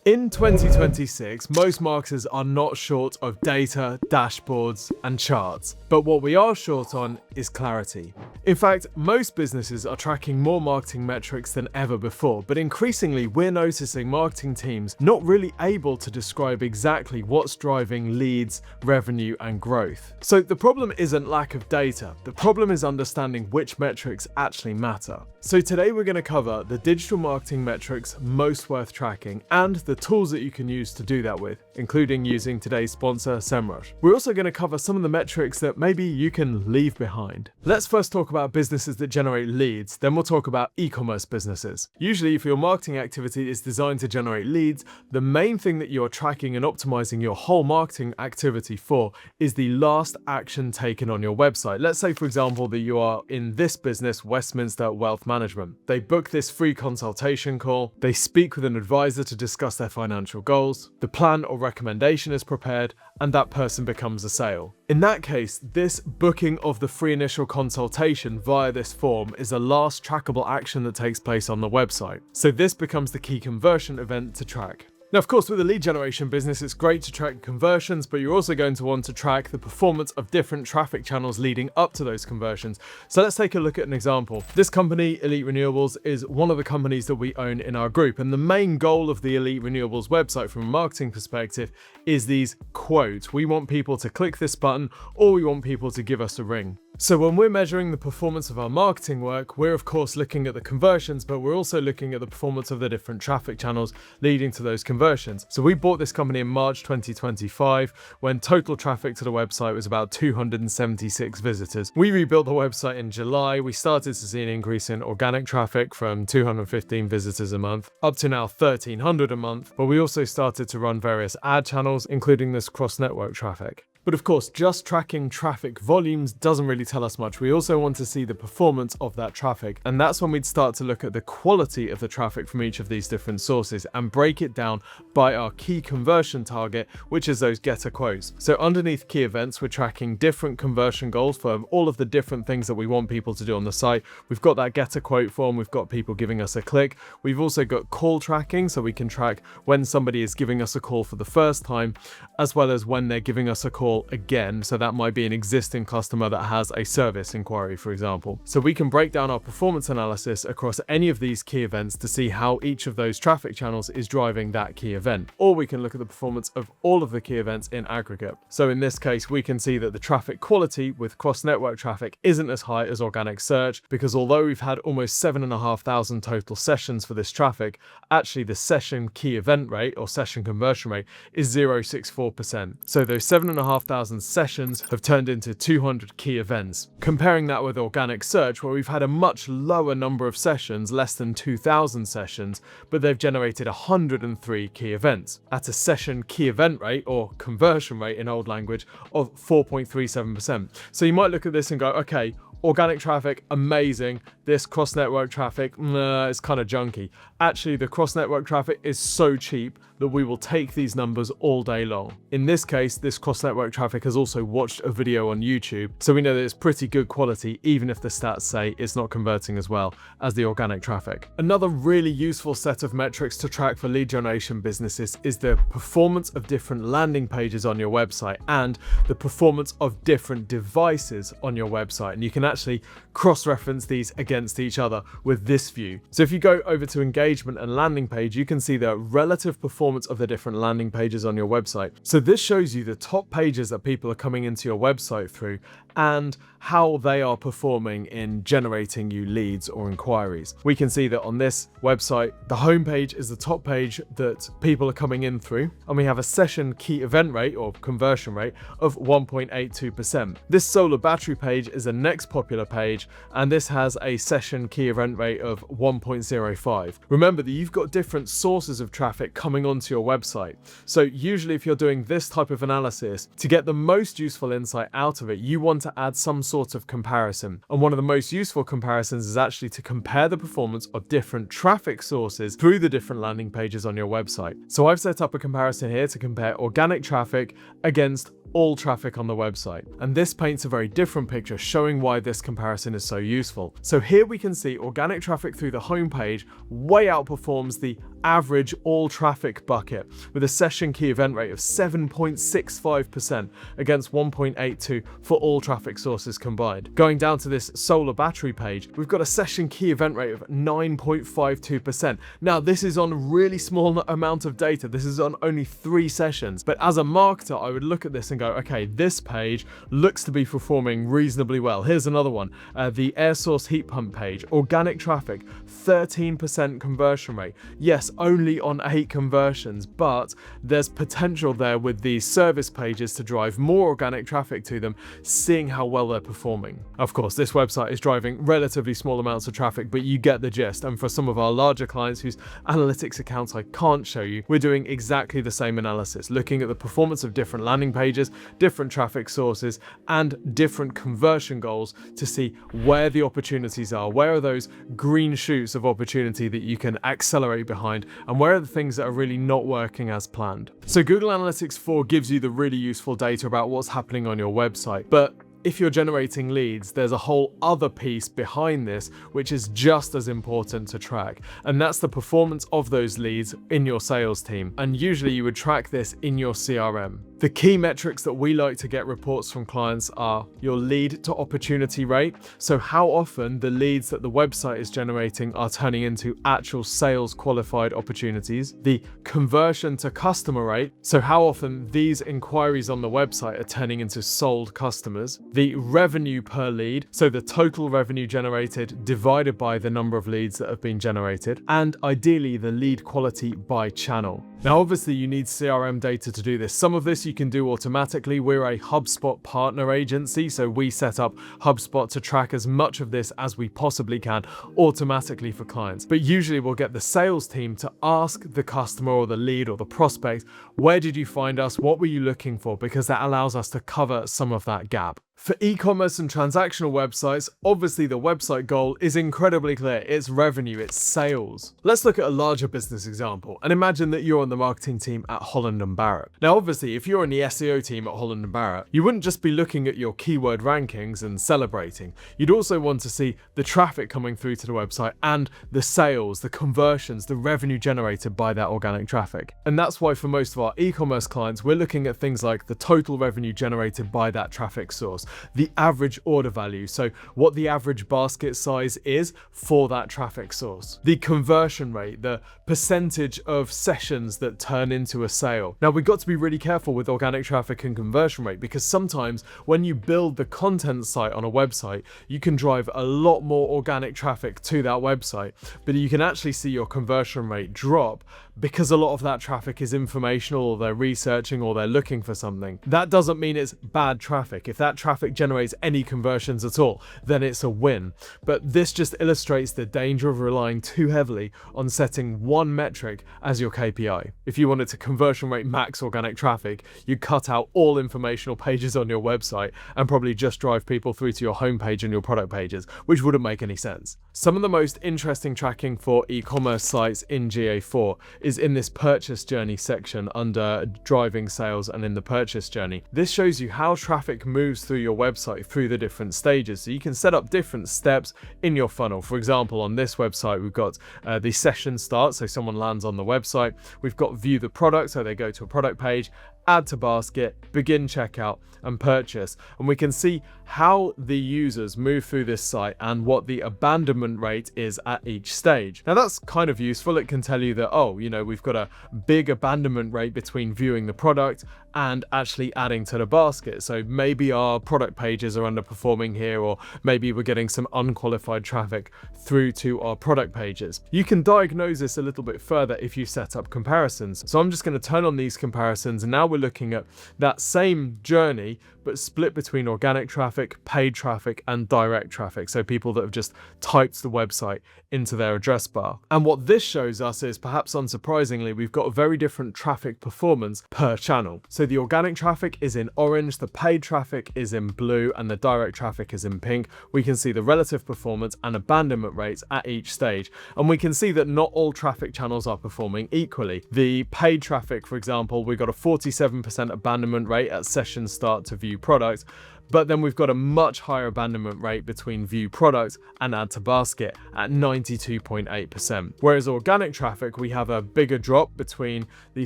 In 2026, most marketers are not short of data, dashboards, and charts. But what we are short on is clarity. In fact, most businesses are tracking more marketing metrics than ever before, but increasingly we're noticing marketing teams not really able to describe exactly what's driving leads, revenue, and growth. So the problem isn't lack of data, the problem is understanding which metrics actually matter. So today we're going to cover the digital marketing metrics most worth tracking and the tools that you can use to do that with, including using today's sponsor, Semrush. We're also going to cover some of the metrics that maybe you can leave behind. Let's first talk about businesses that generate leads, then we'll talk about e-commerce businesses. Usually, if your marketing activity is designed to generate leads, the main thing that you're tracking and optimizing your whole marketing activity for is the last action taken on your website. Let's say, for example, that you are in this business, Westminster Wealth Management. They book this free consultation call, they speak with an advisor to discuss their financial goals, the plan or recommendation is prepared, and that person becomes a sale. In that case, this booking of the free initial consultation via this form is the last trackable action that takes place on the website. So this becomes the key conversion event to track. Now, of course, with a lead generation business, it's great to track conversions, but you're also going to want to track the performance of different traffic channels leading up to those conversions. So let's take a look at an example. This company, Elite Renewables, is one of the companies that we own in our group. And the main goal of the Elite Renewables website from a marketing perspective is these quotes. We want people to click this button, or we want people to give us a ring. So when we're measuring the performance of our marketing work, we're of course looking at the conversions, but we're also looking at the performance of the different traffic channels leading to those conversions. So we bought this company in March 2025 when total traffic to the website was about 276 visitors. We rebuilt the website in July. We started to see an increase in organic traffic from 215 visitors a month up to now 1,300 a month, but we also started to run various ad channels, including this cross-network traffic. But of course, just tracking traffic volumes doesn't really tell us much. We also want to see the performance of that traffic. And that's when we'd start to look at the quality of the traffic from each of these different sources and break it down by our key conversion target, which is those getter quotes. So underneath key events, we're tracking different conversion goals for all of the different things that we want people to do on the site. We've got that getter quote form. We've got people giving us a click. We've also got call tracking, so we can track when somebody is giving us a call for the first time, as well as when they're giving us a call again. So that might be an existing customer that has a service inquiry, for example. So we can break down our performance analysis across any of these key events to see how each of those traffic channels is driving that key event. Or we can look at the performance of all of the key events in aggregate. So in this case, we can see that the traffic quality with cross-network traffic isn't as high as organic search, because although we've had almost 7,500 total sessions for this traffic, actually the session key event rate or session conversion rate is 0.64%. So those 7,500 sessions have turned into 200 key events. Comparing that with organic search, where we've had a much lower number of sessions, less than 2,000 sessions, but they've generated 103 key events at a session key event rate or conversion rate in old language of 4.37%. So you might look at this and go, okay, organic traffic, amazing. This cross-network traffic, it's kind of junky. Actually, the cross-network traffic is so cheap that we will take these numbers all day long. In this case, this cross-network traffic has also watched a video on YouTube, so we know that it's pretty good quality, even if the stats say it's not converting as well as the organic traffic. Another really useful set of metrics to track for lead generation businesses is the performance of different landing pages on your website and the performance of different devices on your website. And you can actually cross-reference these against each other with this view. So if you go over to engagement and landing page, you can see the relative performance of the different landing pages on your website. So this shows you the top pages that people are coming into your website through and how they are performing in generating you leads or inquiries. We can see that on this website, the homepage is the top page that people are coming in through, and we have a session key event rate or conversion rate of 1.82%. This solar battery page is the next popular page, and this has a session key event rate of 1.05. Remember that you've got different sources of traffic coming onto your website. So usually if you're doing this type of analysis, to get the most useful insight out of it, you want to add some sort of comparison. And one of the most useful comparisons is actually to compare the performance of different traffic sources through the different landing pages on your website. So I've set up a comparison here to compare organic traffic against all traffic on the website. And this paints a very different picture, showing why this comparison is so useful. So here we can see organic traffic through the homepage way outperforms the average all traffic bucket with a session key event rate of 7.65% against 1.82 for all traffic sources combined. Going down to this solar battery page, we've got a session key event rate of 9.52%. Now, this is on really small amount of data. This is on only 3 sessions. But as a marketer, I would look at this and go, okay, this page looks to be performing reasonably well. Here's another one, the air source heat pump page, organic traffic, 13% conversion rate. Yes, only on 8 conversions, but there's potential there with these service pages to drive more organic traffic to them, seeing how well they're performing. Of course, this website is driving relatively small amounts of traffic, but you get the gist. And for some of our larger clients whose analytics accounts I can't show you, we're doing exactly the same analysis, looking at the performance of different landing pages, different traffic sources, and different conversion goals to see where the opportunities are, where are those green shoots of opportunity that you can accelerate behind, and where are the things that are really not working as planned. So Google Analytics 4 gives you the really useful data about what's happening on your website, but if you're generating leads, there's a whole other piece behind this which is just as important to track, and that's the performance of those leads in your sales team. And usually you would track this in your CRM. The key metrics that we like to get reports from clients are your lead to opportunity rate, so how often the leads that the website is generating are turning into actual sales qualified opportunities, the conversion to customer rate, so how often these inquiries on the website are turning into sold customers, the revenue per lead, so the total revenue generated divided by the number of leads that have been generated, and ideally the lead quality by channel. Now, obviously you need CRM data to do this. Some of this you can do automatically. We're a HubSpot partner agency, so we set up HubSpot to track as much of this as we possibly can automatically for clients. But usually we'll get the sales team to ask the customer or the lead or the prospect, where did you find us? What were you looking for? Because that allows us to cover some of that gap. For e-commerce and transactional websites, obviously the website goal is incredibly clear. It's revenue, it's sales. Let's look at a larger business example and imagine that you're on the marketing team at Holland & Barrett. Now, obviously, if you're on the SEO team at Holland & Barrett, you wouldn't just be looking at your keyword rankings and celebrating. You'd also want to see the traffic coming through to the website and the sales, the conversions, the revenue generated by that organic traffic. And that's why for most of our e-commerce clients, we're looking at things like the total revenue generated by that traffic source, the average order value, so what the average basket size is for that traffic source, the conversion rate, the percentage of sessions that turn into a sale. Now, we've got to be really careful with organic traffic and conversion rate, because sometimes when you build the content site on a website, you can drive a lot more organic traffic to that website, but you can actually see your conversion rate drop because a lot of that traffic is informational, or they're researching, or they're looking for something. That doesn't mean it's bad traffic. If that traffic generates any conversions at all, then it's a win. But this just illustrates the danger of relying too heavily on setting one metric as your KPI. If you wanted to conversion rate max organic traffic, you'd cut out all informational pages on your website and probably just drive people through to your homepage and your product pages, which wouldn't make any sense. Some of the most interesting tracking for e-commerce sites in GA4 is in this purchase journey section under driving sales and in the purchase journey. This shows you how traffic moves through your website through the different stages. So you can set up different steps in your funnel. For example, on this website, we've got the session start. So someone lands on the website. We've got view the product. So they go to a product page, add to basket, begin checkout, and purchase. And we can see how the users move through this site and what the abandonment rate is at each stage. Now, that's kind of useful. It can tell you that, oh, you know, we've got a big abandonment rate between viewing the product and actually adding to the basket. So maybe our product pages are underperforming here, or maybe we're getting some unqualified traffic through to our product pages. You can diagnose this a little bit further if you set up comparisons. So I'm just going to turn on these comparisons, and now we're looking at that same journey but split between organic traffic, paid traffic, and direct traffic. So people that have just typed the website into their address bar. And what this shows us is, perhaps unsurprisingly, we've got a very different traffic performance per channel. So the organic traffic is in orange, the paid traffic is in blue, and the direct traffic is in pink. We can see the relative performance and abandonment rates at each stage. And we can see that not all traffic channels are performing equally. The paid traffic, for example, we've got a 47% abandonment rate at session start to view product, But then we've got a much higher abandonment rate between view product and add to basket at 92.8%. Whereas organic traffic, we have a bigger drop between the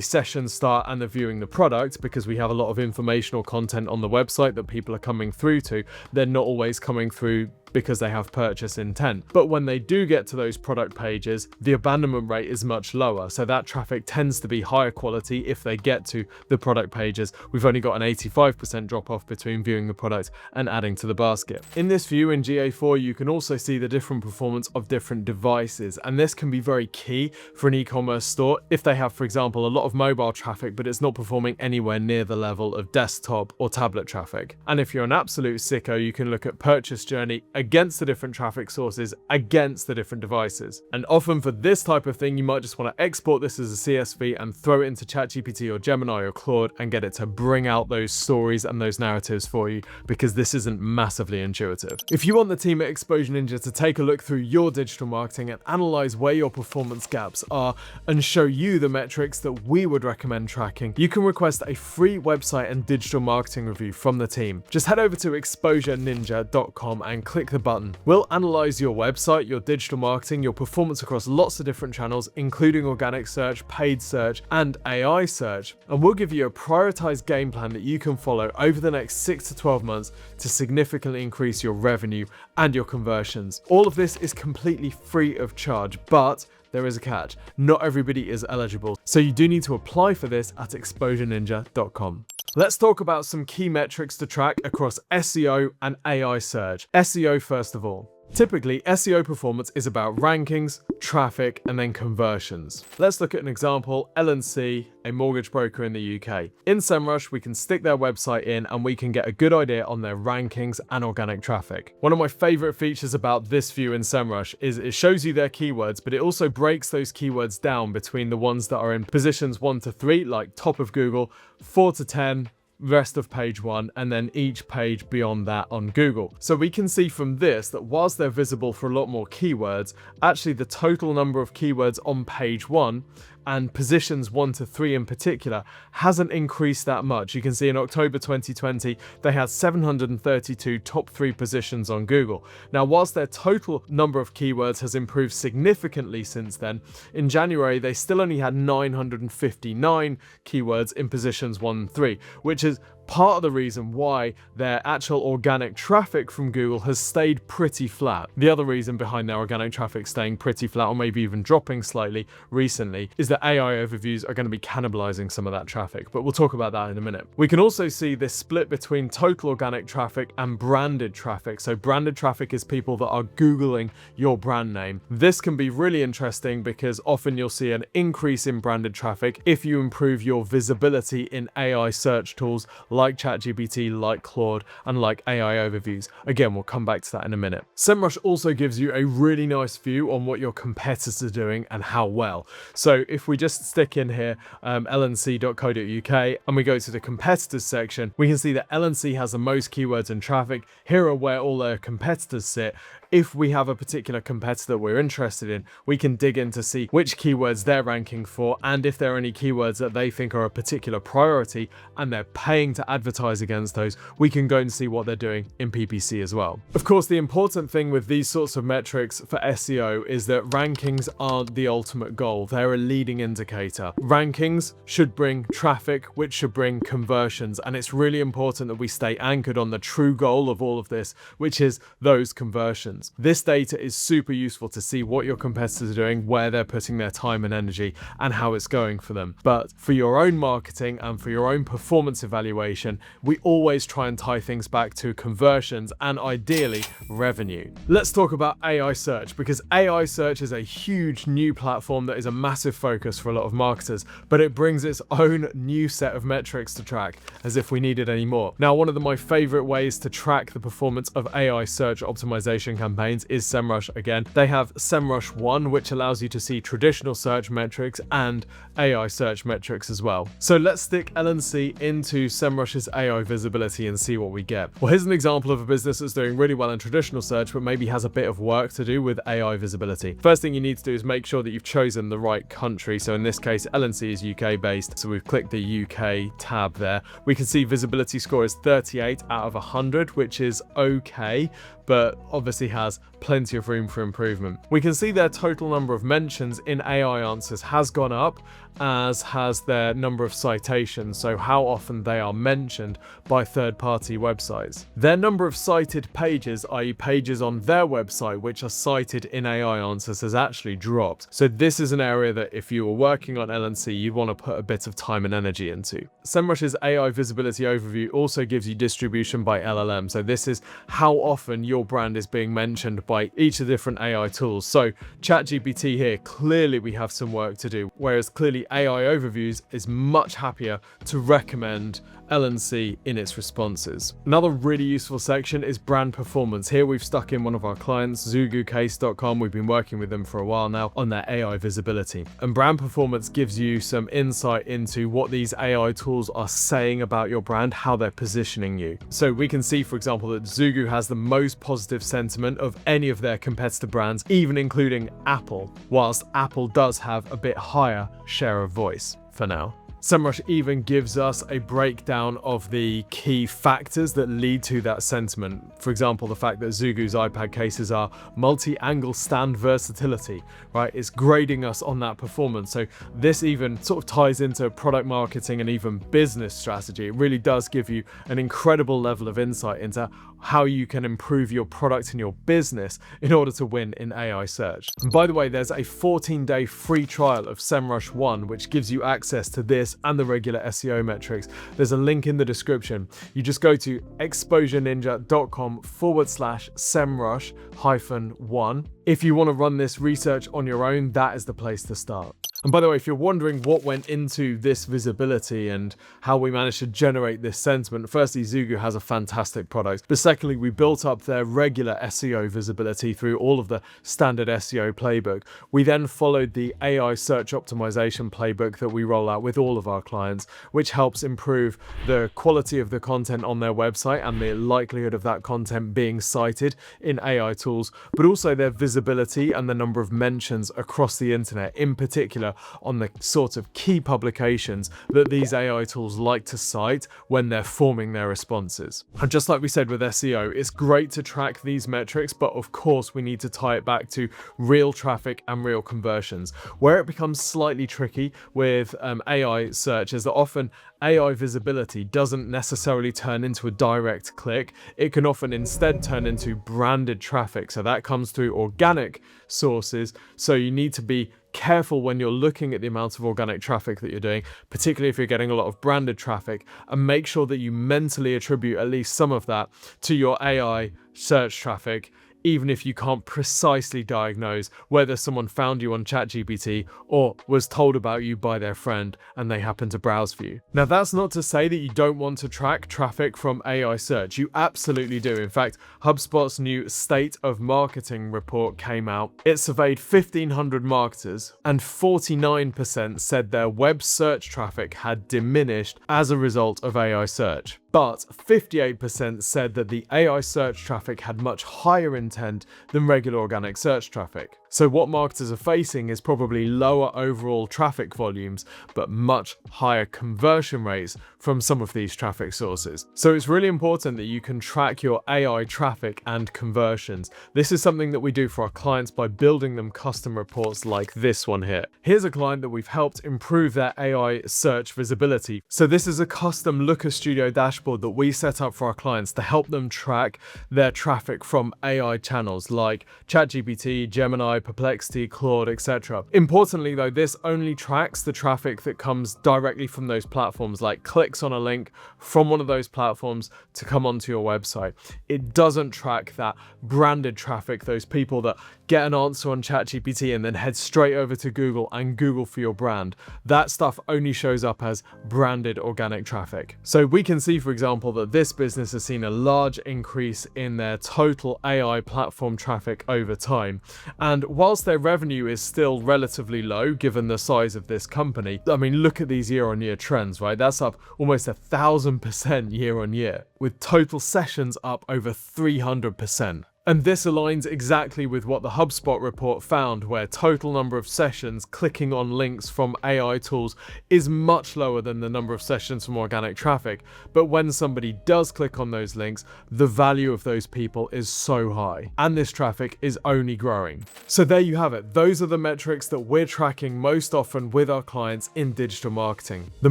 session start and the viewing the product, because we have a lot of informational content on the website that people are coming through to. They're not always coming through because they have purchase intent. But when they do get to those product pages, the abandonment rate is much lower. So that traffic tends to be higher quality if they get to the product pages. We've only got an 85% drop off between viewing the product and adding to the basket. In this view in GA4, you can also see the different performance of different devices. And this can be very key for an e-commerce store if they have, for example, a lot of mobile traffic, but it's not performing anywhere near the level of desktop or tablet traffic. And if you're an absolute sicko, you can look at purchase journey against the different traffic sources, against the different devices. And often for this type of thing, you might just want to export this as a CSV and throw it into ChatGPT or Gemini or Claude and get it to bring out those stories and those narratives for you, because this isn't massively intuitive. If you want the team at Exposure Ninja to take a look through your digital marketing and analyze where your performance gaps are and show you the metrics that we would recommend tracking, you can request a free website and digital marketing review from the team. Just head over to exposureninja.com and click the button. We'll analyze your website, your digital marketing, your performance across lots of different channels, including organic search, paid search, and AI search. And we'll give you a prioritized game plan that you can follow over the next 6 to 12 months to significantly increase your revenue and your conversions. All of this is completely free of charge, but there is a catch. Not everybody is eligible. So you do need to apply for this at exposureninja.com. Let's talk about some key metrics to track across SEO and AI search. SEO first of all. Typically, SEO performance is about rankings, traffic, and then conversions. Let's look at an example, L&C, a mortgage broker in the UK. In Semrush, we can stick their website in and we can get a good idea on their rankings and organic traffic. One of my favorite features about this view in Semrush is it shows you their keywords, but it also breaks those keywords down between the ones that are in positions 1 to 3, like top of Google, 4 to 10, rest of page 1, and then each page beyond that on Google. So we can see from this that whilst they're visible for a lot more keywords, actually the total number of keywords on page 1 and positions 1 to 3 in particular hasn't increased that much. You can see in October 2020, they had 732 top 3 positions on Google. Now, whilst their total number of keywords has improved significantly since then, in January, they still only had 959 keywords in positions 1 and 3, which is part of the reason why their actual organic traffic from Google has stayed pretty flat. The other reason behind their organic traffic staying pretty flat, or maybe even dropping slightly recently, is that AI overviews are going to be cannibalizing some of that traffic, but we'll talk about that in a minute. We can also see this split between total organic traffic and branded traffic. So branded traffic is people that are Googling your brand name. This can be really interesting because often you'll see an increase in branded traffic if you improve your visibility in AI search tools like ChatGPT, like Claude, and like AI overviews. Again, we'll come back to that in a minute. Semrush also gives you a really nice view on what your competitors are doing and how well. So if we just stick in here, lnc.co.uk, and we go to the competitors section, we can see that LNC has the most keywords and traffic. Here are where all their competitors sit. If we have a particular competitor we're interested in, we can dig in to see which keywords they're ranking for, and if there are any keywords that they think are a particular priority and they're paying to advertise against those, we can go and see what they're doing in PPC as well. Of course, the important thing with these sorts of metrics for SEO is that rankings aren't the ultimate goal. They're a leading indicator. Rankings should bring traffic, which should bring conversions, and it's really important that we stay anchored on the true goal of all of this, which is those conversions. This data is super useful to see what your competitors are doing, where they're putting their time and energy, and how it's going for them. But for your own marketing and for your own performance evaluation, we always try and tie things back to conversions and ideally revenue. Let's talk about AI search, because AI search is a huge new platform that is a massive focus for a lot of marketers, but it brings its own new set of metrics to track, as if we needed any more. Now, one of my favorite ways to track the performance of AI search optimization campaigns campaigns is Semrush again. They have Semrush 1, which allows you to see traditional search metrics and AI search metrics as well. So let's stick LNC into Semrush's AI visibility and see what we get. Well, here's an example of a business that's doing really well in traditional search, but maybe has a bit of work to do with AI visibility. First thing you need to do is make sure that you've chosen the right country. So in this case, LNC is UK based. So we've clicked the UK tab there. We can see visibility score is 38 out of 100, which is okay, but obviously has plenty of room for improvement. We can see their total number of mentions in AI answers has gone up, as has their number of citations, so how often they are mentioned by third-party websites. Their number of cited pages, i.e. pages on their website which are cited in AI answers, has actually dropped. So this is an area that if you were working on LNC, you'd want to put a bit of time and energy into. Semrush's AI visibility overview also gives you distribution by LLM. So this is how often your brand is being mentioned by each of the different AI tools. So ChatGPT here, clearly we have some work to do, whereas clearly AI overviews is much happier to recommend LNC in its responses. Another really useful section is brand performance. Here we've stuck in one of our clients, ZuguCase.com. We've been working with them for a while now on their AI visibility. And brand performance gives you some insight into what these AI tools are saying about your brand, how they're positioning you. So we can see, for example, that Zugu has the most positive sentiment of any of their competitor brands, even including Apple, whilst Apple does have a bit higher share of voice for now. Semrush even gives us a breakdown of the key factors that lead to that sentiment. For example, the fact that Zugu's iPad cases are multi-angle stand versatility, right? It's grading us on that performance. So this even sort of ties into product marketing and even business strategy. It really does give you an incredible level of insight into how you can improve your product and your business in order to win in AI search. And by the way, there's a 14-day free trial of Semrush 1, which gives you access to this and the regular SEO metrics. There's a link in the description. You just go to exposureninja.com/Semrush-1. If you want to run this research on your own, that is the place to start. And by the way, if you're wondering what went into this visibility and how we managed to generate this sentiment, firstly, Zugu has a fantastic product. But secondly, we built up their regular SEO visibility through all of the standard SEO playbook. We then followed the AI search optimization playbook that we roll out with all of our clients, which helps improve the quality of the content on their website and the likelihood of that content being cited in AI tools, but also their visibility and the number of mentions across the internet, in particular on the sort of key publications that these AI tools like to cite when they're forming their responses. And just like we said with SEO, it's great to track these metrics, but of course we need to tie it back to real traffic and real conversions. Where it becomes slightly tricky with AI search is that often AI visibility doesn't necessarily turn into a direct click. It can often instead turn into branded traffic. So that comes through organic sources. So you need to be careful when you're looking at the amount of organic traffic that you're doing, particularly if you're getting a lot of branded traffic, and make sure that you mentally attribute at least some of that to your AI search traffic, even if you can't precisely diagnose whether someone found you on ChatGPT or was told about you by their friend and they happen to browse for you. Now, that's not to say that you don't want to track traffic from AI search. You absolutely do. In fact, HubSpot's new State of Marketing report came out. It surveyed 1,500 marketers and 49% said their web search traffic had diminished as a result of AI search. But 58% said that the AI search traffic had much higher intent than regular organic search traffic. So what marketers are facing is probably lower overall traffic volumes, but much higher conversion rates from some of these traffic sources. So it's really important that you can track your AI traffic and conversions. This is something that we do for our clients by building them custom reports like this one here. Here's a client that we've helped improve their AI search visibility. So this is a custom Looker Studio dashboard that we set up for our clients to help them track their traffic from AI channels like ChatGPT, Gemini, Perplexity, Claude, etc. Importantly though, this only tracks the traffic that comes directly from those platforms, like clicks on a link from one of those platforms to come onto your website. It doesn't track that branded traffic, those people that get an answer on ChatGPT and then head straight over to Google and Google for your brand. That stuff only shows up as branded organic traffic. So we can see, for example, that this business has seen a large increase in their total AI platform traffic over time. And whilst their revenue is still relatively low, given the size of this company, I mean, look at these year-on-year trends, right? That's up almost 1,000% year-on-year, with total sessions up over 300%. And this aligns exactly with what the HubSpot report found, where total number of sessions clicking on links from AI tools is much lower than the number of sessions from organic traffic. But when somebody does click on those links, the value of those people is so high, and this traffic is only growing. So there you have it. Those are the metrics that we're tracking most often with our clients in digital marketing. The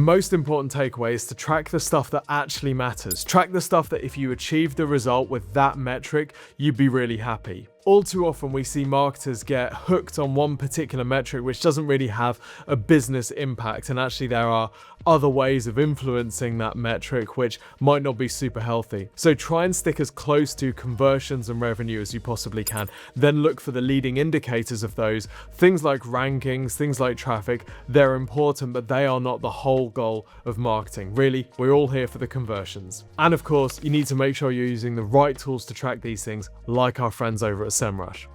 most important takeaway is to track the stuff that actually matters. Track the stuff that if you achieve the result with that metric, you'd be really happy. All too often we see marketers get hooked on one particular metric which doesn't really have a business impact, and actually there are other ways of influencing that metric which might not be super healthy. So try and stick as close to conversions and revenue as you possibly can. Then look for the leading indicators of those. Things like rankings, things like traffic, they're important, but they are not the whole goal of marketing. Really, we're all here for the conversions. And of course, you need to make sure you're using the right tools to track these things, like our friends over at Semrush.